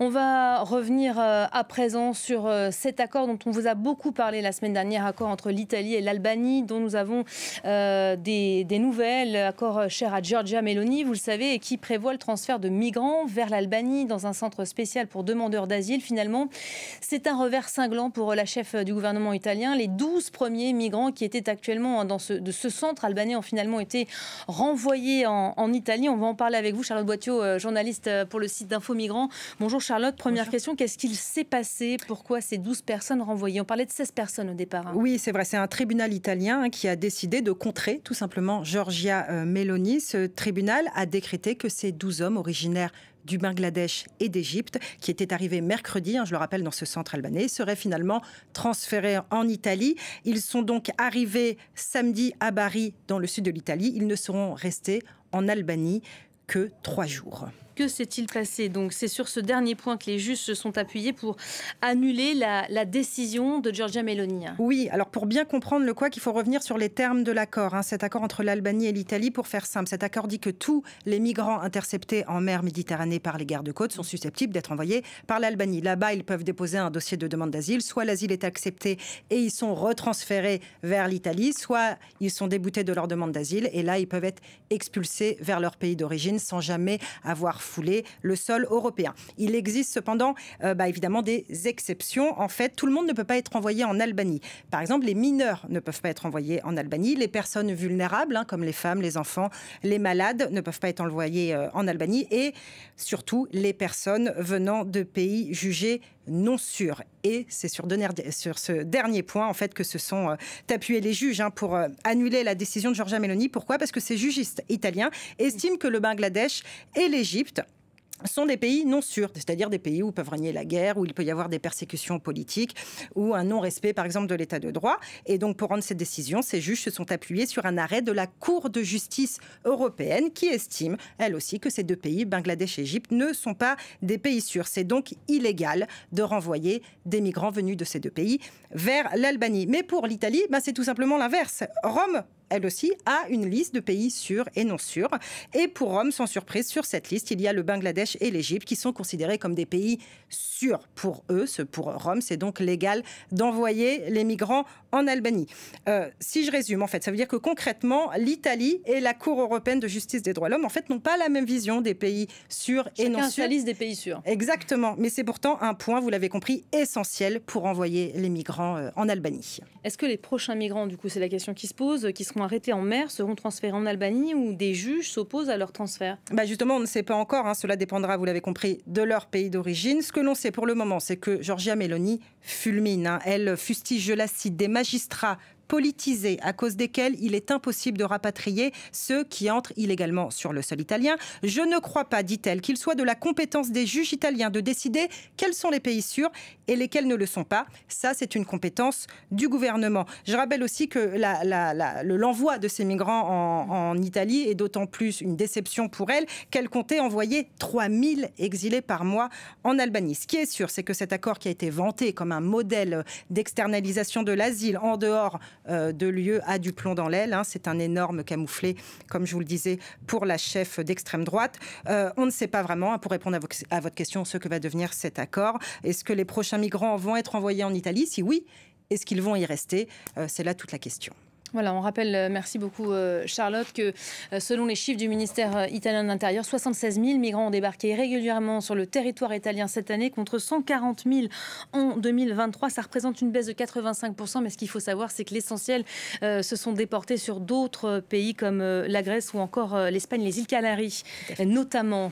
On va revenir à présent sur cet accord dont on vous a beaucoup parlé la semaine dernière, accord entre l'Italie et l'Albanie, dont nous avons des nouvelles, accord cher à Giorgia Meloni, vous le savez, et qui prévoit le transfert de migrants vers l'Albanie dans un centre spécial pour demandeurs d'asile. Finalement, c'est un revers cinglant pour la chef du gouvernement italien. Les 12 premiers migrants qui étaient actuellement dans ce centre albanais ont finalement été renvoyés en Italie. On va en parler avec vous, Charlotte Boittiau, journaliste pour le site d'Info Migrants. Bonjour Charlotte, première question, qu'est-ce qu'il s'est passé? Pourquoi ces 12 personnes renvoyées? On parlait de 16 personnes au départ. Oui, c'est vrai, c'est un tribunal italien qui a décidé de contrer tout simplement Giorgia Meloni. Ce tribunal a décrété que ces 12 hommes originaires du Bangladesh et d'Égypte, qui étaient arrivés mercredi, je le rappelle, dans ce centre albanais, seraient finalement transférés en Italie. Ils sont donc arrivés samedi à Bari, dans le sud de l'Italie. Ils ne seront restés en Albanie que 3 jours. Que s'est-il passé? Donc, c'est sur ce dernier point que les juges se sont appuyés pour annuler la décision de Giorgia Meloni. Oui, alors pour bien comprendre le couac, il faut revenir sur les termes de l'accord. Cet accord entre l'Albanie et l'Italie, pour faire simple, cet accord dit que tous les migrants interceptés en mer Méditerranée par les gardes-côtes sont susceptibles d'être envoyés par l'Albanie. Là-bas, ils peuvent déposer un dossier de demande d'asile. Soit l'asile est accepté et ils sont retransférés vers l'Italie, soit ils sont déboutés de leur demande d'asile et là, ils peuvent être expulsés vers leur pays d'origine sans jamais avoir foulé le sol européen. Il existe cependant évidemment des exceptions. En fait, tout le monde ne peut pas être envoyé en Albanie. Par exemple, les mineurs ne peuvent pas être envoyés en Albanie. Les personnes vulnérables, comme les femmes, les enfants, les malades, ne peuvent pas être envoyés en Albanie. Et surtout, les personnes venant de pays jugés non sûrs. Et c'est sur ce dernier point en fait que se sont appuyés les juges pour annuler la décision de Giorgia Meloni. Pourquoi? Parce que ces juges italiens estiment que le Bangladesh et l'Égypte sont des pays non sûrs, c'est-à-dire des pays où peuvent régner la guerre, où il peut y avoir des persécutions politiques ou un non-respect, par exemple, de l'état de droit. Et donc, pour rendre cette décision, ces juges se sont appuyés sur un arrêt de la Cour de justice européenne qui estime, elle aussi, que ces deux pays, Bangladesh et Égypte, ne sont pas des pays sûrs. C'est donc illégal de renvoyer des migrants venus de ces deux pays vers l'Albanie. Mais pour l'Italie, c'est tout simplement l'inverse. Rome, elle aussi, a une liste de pays sûrs et non sûrs. Et pour Rome, sans surprise, sur cette liste, il y a le Bangladesh et l'Égypte qui sont considérés comme des pays sûrs. Pour eux, pour Rome, c'est donc légal d'envoyer les migrants en Albanie. Si je résume, en fait, ça veut dire que concrètement, l'Italie et la Cour européenne de justice des droits de l'homme, en fait, n'ont pas la même vision des pays sûrs et non sûrs. Chacun sa liste des pays sûrs. Exactement. Mais c'est pourtant un point, vous l'avez compris, essentiel pour envoyer les migrants en Albanie. Est-ce que les prochains migrants, du coup, c'est la question qui se pose, qui seront arrêtés en mer, seront transférés en Albanie ou des juges s'opposent à leur transfert? Justement, on ne sait pas encore. Cela dépendra, vous l'avez compris, de leur pays d'origine. Ce que l'on sait pour le moment, c'est que Giorgia Meloni fulmine. Elle fustige, je la cite, des magistrats politisés à cause desquels il est impossible de rapatrier ceux qui entrent illégalement sur le sol italien. Je ne crois pas, dit-elle, qu'il soit de la compétence des juges italiens de décider quels sont les pays sûrs et lesquels ne le sont pas. Ça, c'est une compétence du gouvernement. Je rappelle aussi que l'envoi de ces migrants en Italie est d'autant plus une déception pour elle qu'elle comptait envoyer 3000 exilés par mois en Albanie. Ce qui est sûr, c'est que cet accord qui a été vanté comme un modèle d'externalisation de l'asile en dehors de l'UE a du plomb dans l'aile. C'est un énorme camouflet, comme je vous le disais, pour la chef d'extrême droite. On ne sait pas vraiment, pour répondre à votre question, ce que va devenir cet accord. Est-ce que les prochains migrants vont être envoyés en Italie? Si oui, est-ce qu'ils vont y rester? C'est là toute la question. Voilà, on rappelle, merci beaucoup Charlotte, que selon les chiffres du ministère italien de l'Intérieur, 76 000 migrants ont débarqué régulièrement sur le territoire italien cette année contre 140 000 en 2023. Ça représente une baisse de 85%, mais ce qu'il faut savoir, c'est que l'essentiel se sont déportés sur d'autres pays comme la Grèce ou encore l'Espagne, les îles Canaries notamment.